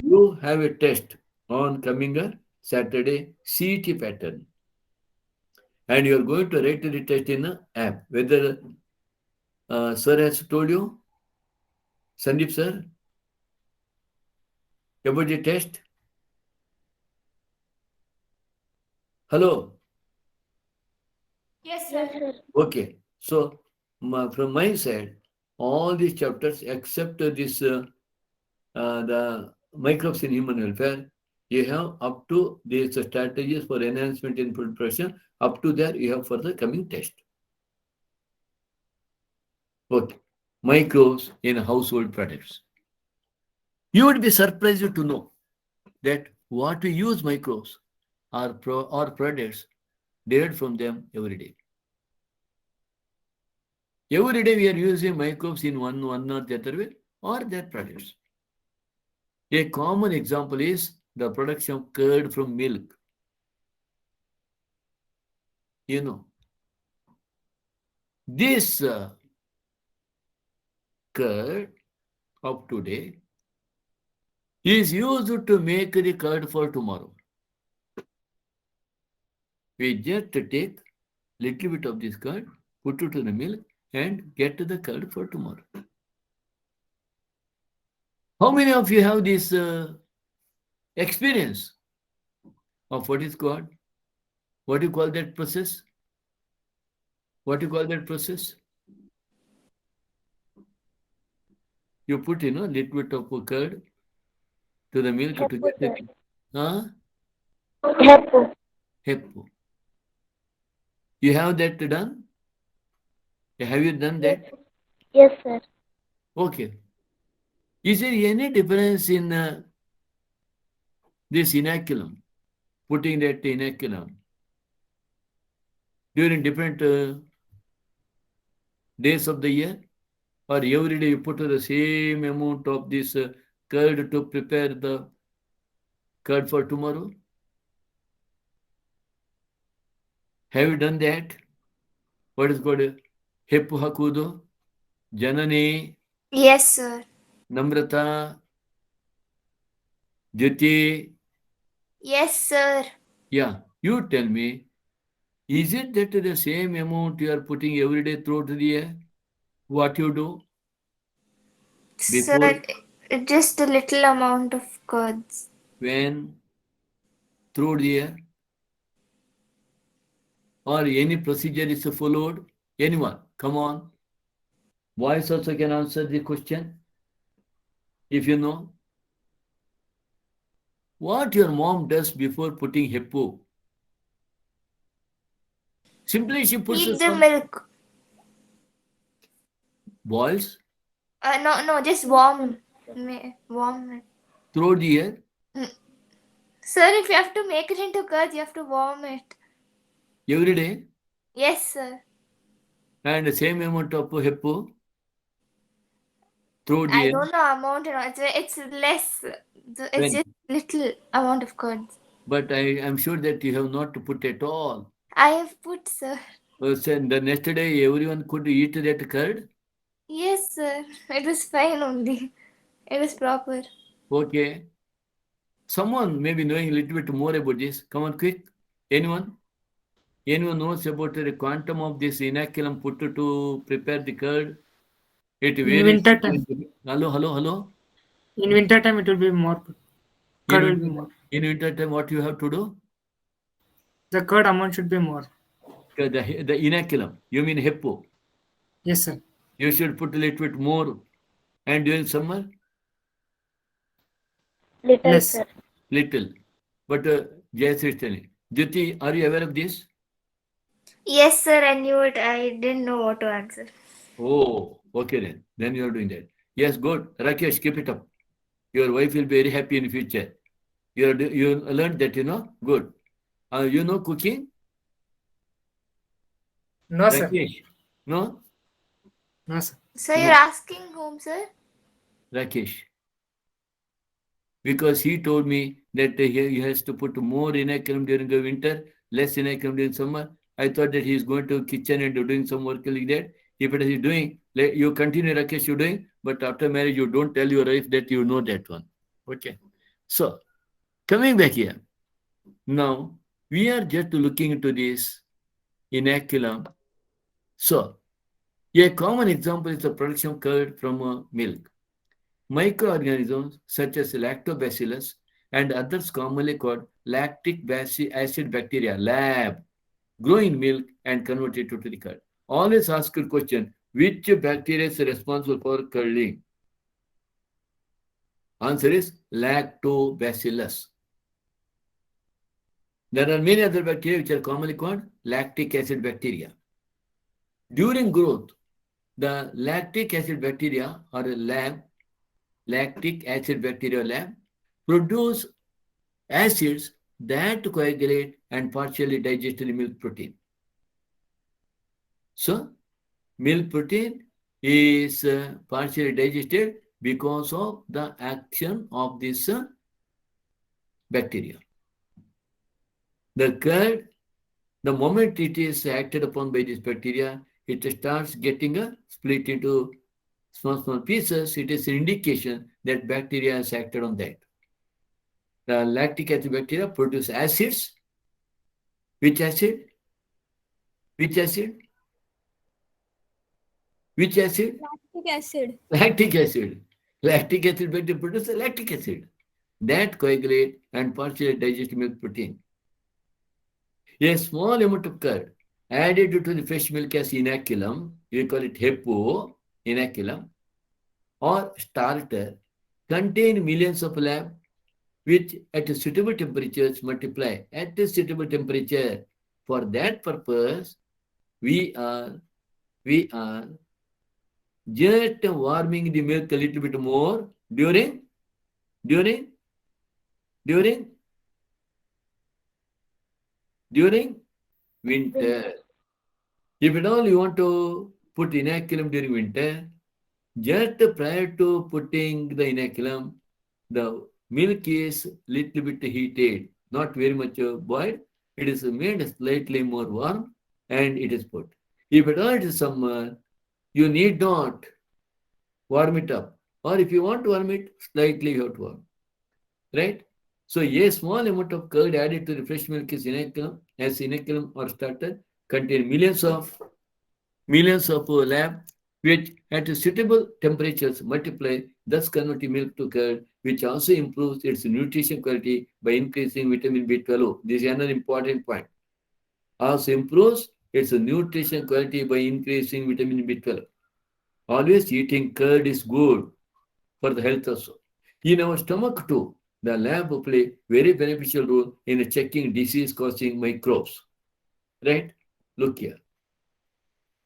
You have a test on coming Saturday, CET pattern. And you are going to write the test in an app. Whether sir has told you, Sandeep sir, about the test? Hello? Yes, sir. Okay. So from my side, all these chapters except this the microbes in human welfare, you have up to these strategies for enhancement in food production. Up to there, you have for the coming test. Okay. Microbes in household products. You would be surprised to know that what we use microbes or products derived from them every day. Every day we are using microbes in one or the other way or their products. A common example is the production of curd from milk. You know, this curd of today is used to make the curd for tomorrow. We just take little bit of this curd, put it in the milk, and get the curd for tomorrow. How many of you have this experience of what is called? What do you call that process? What do you call that process? You put, little bit of curd to the milk to get the Heppo. You have that done? Have you done that? Yes, sir. Okay. Is there any difference in this inoculum? Putting that inoculum during different days of the year? Or every day you put the same amount of this curd to prepare the curd for tomorrow? Have you done that? What is called Heppu Hakudo? Janani, Yes, sir. Namrata, Jyoti. Yes, sir. Yeah, you tell me, is it that the same amount you are putting every day throughout the year? What you do? Before, Sir, just a little amount of curds. when, throughout the year? Or any procedure is followed? Anyone? Come on. Voice also can answer the question. If you know. What your mom does before putting Heppo? Simply she puts Heat the some milk. boils No, just warm. Warm it. throughout the year. Sir, if you have to make it into curds, you have to warm it. Every day. Yes, sir. And the same amount of Heppo throughout the I year. don't know amount and all. It's less. It's When? just little amount of curds. But I am sure that you have not to put at all. I have put, sir. So the next day everyone could eat that curd? Yes, sir. It was fine only. It was proper. Okay. Someone may be knowing a little bit more about this. Come on, quick. Anyone? Anyone knows about the quantum of this inoculum put to prepare the curd? It varies. winter time. Hello. In winter time, it will be more. Curd will be more. In winter time, what you have to do? The curd amount should be more. The inoculum. You mean Heppo. Yes, sir. You should put a little bit more. And during summer? Little, Less. sir. Little. But Jayasri is telling. Jyoti, are you aware of this? Yes, sir. I knew it. I didn't know what to answer. Oh, okay then. Then you are doing that. Yes, good. Rakesh, keep it up. Your wife will be very happy in the future. You learned that, Good. You know cooking? No, sir. Rakesh? No? No, sir. So you're asking whom, sir? Rakesh. Because he told me that he has to put more inoculum during the winter, less inoculum during summer. I thought that he is going to kitchen and doing some work like that. If it is doing, you continue, Rakesh, you doing, but after marriage, you don't tell your wife that you know that one. Okay. So, coming back here. Now, we are just looking into this inoculum. So, a common example is the production of curd from milk. Microorganisms such as lactobacillus and others commonly called lactic acid bacteria, LAB, grow in milk and convert it to the curd. Always ask a question, which bacteria is responsible for curding? Answer is lactobacillus. There are many other bacteria which are commonly called lactic acid bacteria. During growth, the lactic acid bacteria or a lactic acid bacteria lab produce acids that coagulate and partially digest the milk protein. So, milk protein is partially digested because of the action of this bacteria. The curd, the moment it is acted upon by this bacteria, it starts getting split into small pieces. It is an indication that bacteria has acted on that. The lactic acid bacteria produce acids. Which acid? Which acid? Which acid? Lactic acid. Lactic acid. Lactic acid bacteria produces lactic acid that coagulate and partially digest milk protein. A small amount of curd added to the fresh milk as inoculum, we call it HEPO, inoculum, or starter, contain millions of lab which at suitable temperatures multiply at a suitable temperature. For that purpose, we are just warming the milk a little bit more during winter. If at all you want to put inoculum during winter, just prior to putting the inoculum, the milk is little bit heated, not very much boiled. It is made slightly more warm and it is put. If at all it is summer, you need not warm it up. Or if you want to warm it, slightly you have to warm. Right? So a small amount of curd added to the fresh milk is inoculum, as inoculum or starter, contain millions of lab which at suitable temperatures multiply, thus converting milk to curd, which also improves its nutrition quality by increasing vitamin B12. This is another important point. Also improves its nutrition quality by increasing vitamin B12. Always eating curd is good for the health also. In our stomach too, the lab play very beneficial role in checking disease-causing microbes. Right? Look here.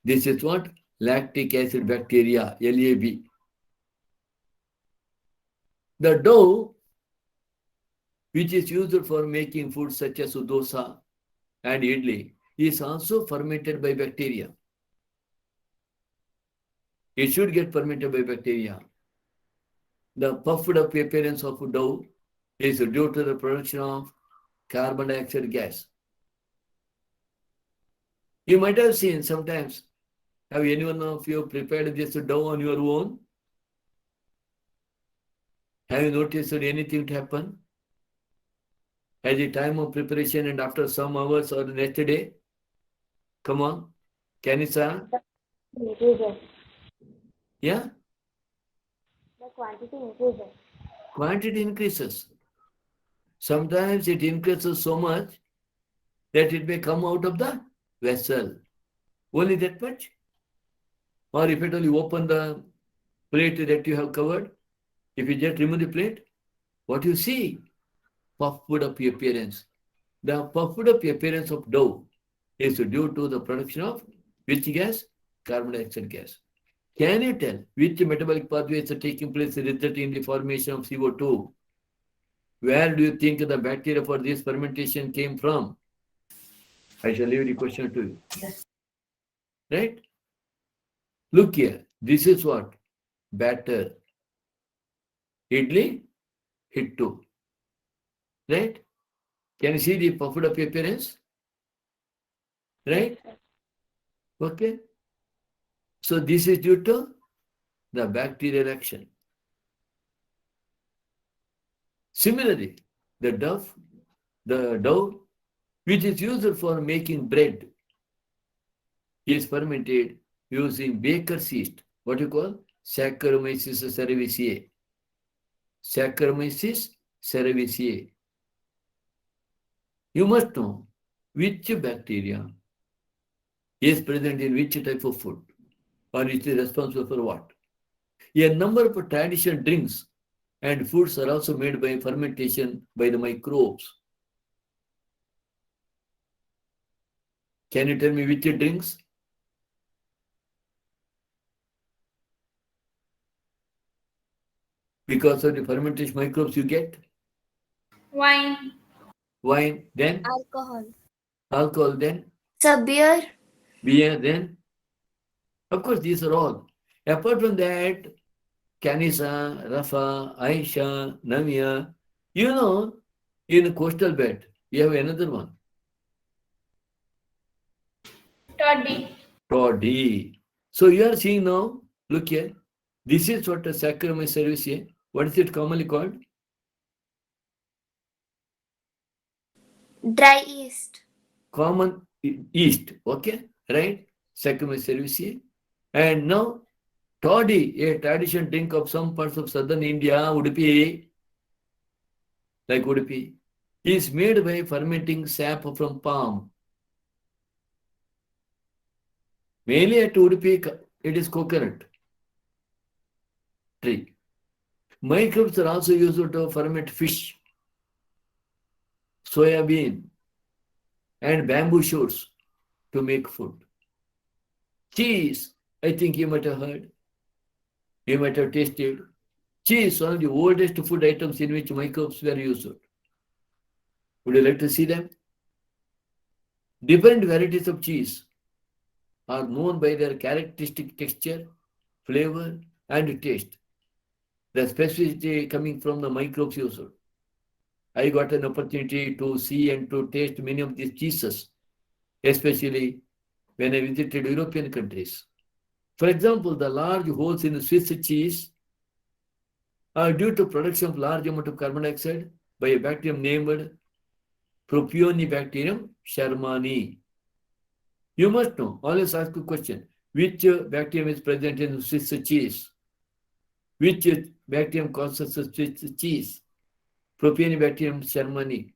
This is what? Lactic acid bacteria, LAB. The dough, which is used for making foods such as dosa and idli, is also fermented by bacteria. It should get fermented by bacteria. The puffed up appearance of dough is due to the production of carbon dioxide gas. You might have seen sometimes, have any one of you prepared this dough on your own? Have you noticed anything to happen? At the time of preparation and after some hours or the next day? Come on. Can you say? Yeah? The quantity increases. Quantity increases. Sometimes it increases so much that it may come out of the vessel. Only that much? Or if at all you open the plate that you have covered, if you just remove the plate, what you see? Puffed up appearance. The puffed up appearance of dough is due to the production of which gas? Carbon dioxide gas. Can you tell which metabolic pathways are taking place resulting in the formation of CO2? Where do you think the bacteria for this fermentation came from? I shall leave the question to you. Right? Look here. This is what? Batter. Idli, hittu. Right? Can you see the puffed up appearance? Right? Okay. So this is due to the bacterial action. Similarly, the dough, which is used for making bread, is fermented using baker's yeast. What you call? Saccharomyces cerevisiae. Saccharomyces cerevisiae. You must know which bacteria is present in which type of food, or it is responsible for what. A number of traditional drinks and foods are also made by fermentation by the microbes. Can you tell me which drinks? Because of the fermentation microbes you get? Wine. Wine, then Alcohol. alcohol, then Sir, beer. beer, then of course these are all. Apart from that, Kanisa, Rafa, Aisha, Namia, in the coastal belt, we have another one, Toddy. Toddy. So you are seeing now, look here, this is what a Saccharomyces cerevisiae, what is it commonly called? Dry yeast. Common yeast, okay, right? Saccharomyces cerevisiae. And now, toddy, a traditional drink of some parts of southern India, Udupi, like Udupi, is made by fermenting sap from palm. Mainly at Udupi, it is coconut tree. Microbes are also used to ferment fish, soya bean, and bamboo shoots to make food. Cheese, I think you might have heard. You might have tasted. Cheese, one of the oldest food items in which microbes were used. Would you like to see them? Different varieties of cheese are known by their characteristic texture, flavor, and taste. The specificity coming from the microbes used. I got an opportunity to see and to taste many of these cheeses, especially when I visited European countries. For example, the large holes in the Swiss cheese are due to production of large amount of carbon dioxide by a bacterium named Propionibacterium shermani. You must know, always ask a question, which bacterium is present in Swiss cheese? Which bacterium causes the Swiss cheese? Propionibacterium shermani.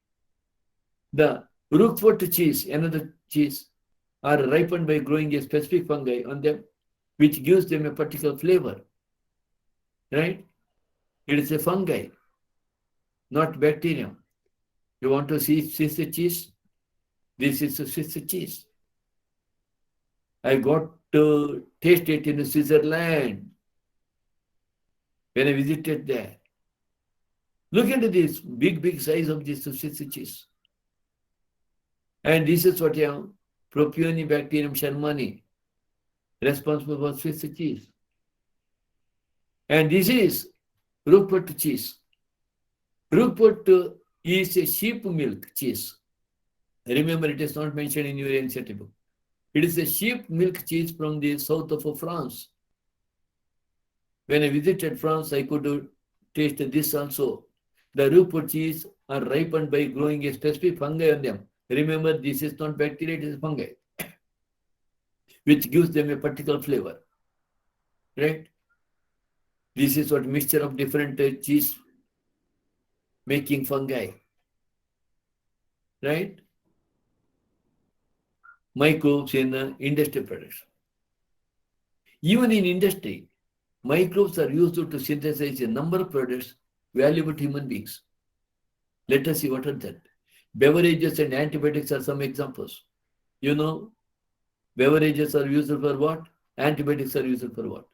The Roquefort cheese, another cheese, are ripened by growing a specific fungi on them, which gives them a particular flavor. Right? It is a fungi, not bacterium. You want to see Swiss cheese? This is a Swiss cheese. I got to taste it in Switzerland when I visited there. Look at this big size of this Swiss cheese. And this is what you have, Propionibacterium shermani, responsible for Swiss cheese. And this is Roquefort cheese. Roquefort is a sheep milk cheese. Remember, it is not mentioned in your ancient book. It is a sheep milk cheese from the south of France. When I visited France, I could taste this also. The Roquefort cheese are ripened by growing a specific fungi on them. Remember, this is not bacteria, it is fungi, which gives them a particular flavor. Right? This is what mixture of different cheese making fungi. Right? Microbes in industrial products. Even in industry, microbes are used to synthesize a number of products valuable to human beings. Let us see what are that. Beverages and antibiotics are some examples. Beverages are used for what? Antibiotics are used for what?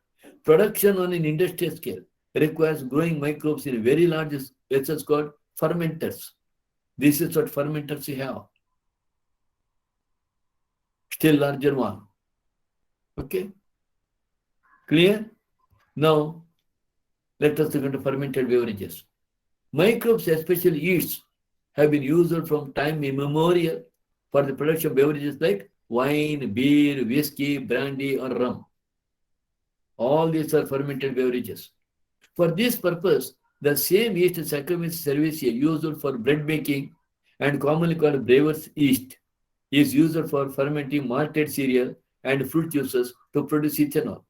Production on an industrial scale requires growing microbes in very large vessels called fermenters. This is what fermenters you have. Still larger one. Okay? Clear? Now, let us look into fermented beverages. Microbes, especially yeasts, have been used from time immemorial for the production of beverages like wine, beer, whiskey, brandy, or rum. All these are fermented beverages. For this purpose, the same yeast Saccharomyces cerevisiae used for bread making and commonly called brewer's yeast is used for fermenting malted cereal and fruit juices to produce ethanol.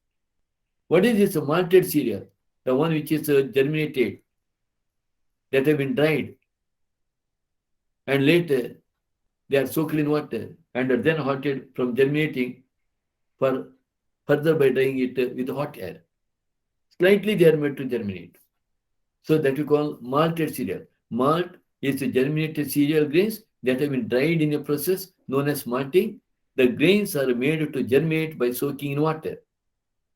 What is this malted cereal? The one which is germinated, that have been dried, and later they are soaked in water and are then halted from germinating for further by drying it with hot air. Slightly they are made to germinate. So that we call malted cereal. Malt is the germinated cereal grains that have been dried in a process known as malting. The grains are made to germinate by soaking in water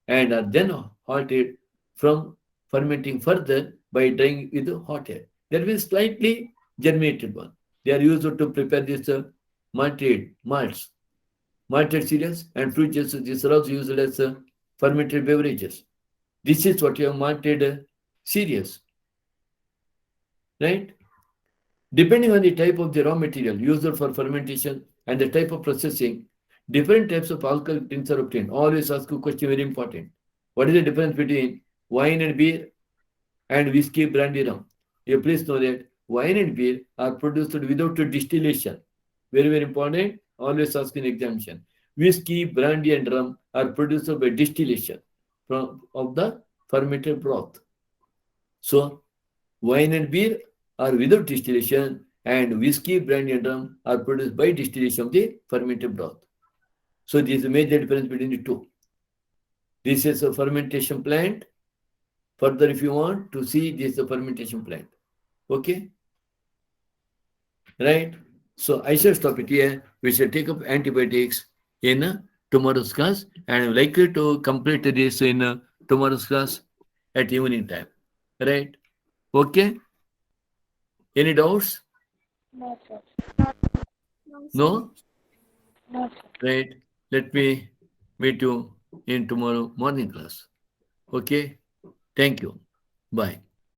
and are then halted from fermenting further by drying with hot air. That means slightly germinated one. They are used to prepare this malted cereals and fruit juices. These are also used as fermented beverages. This is what you have malted cereals, right? Depending on the type of the raw material used for fermentation and the type of processing, different types of alcoholic drinks are obtained. Always ask a question, very important. What is the difference between wine and beer and whiskey, brandy, rum? You please know that wine and beer are produced without distillation. Very, very important. Always ask in examination. Whiskey, brandy, and rum are produced by distillation of the fermented broth. So, wine and beer are without distillation, and whiskey, brandy, and rum are produced by distillation of the fermented broth. So, there is a major difference between the two. This is a fermentation plant. Further, if you want to see, this is a fermentation plant. Okay? Right? So, I shall stop it here. We shall take up antibiotics in tomorrow's class, and I'm likely to complete this in tomorrow's class at evening time. Right? Okay? Any doubts? No, sir. No? No, sir. Right. Let me meet you in tomorrow morning class. Okay? Thank you. Bye.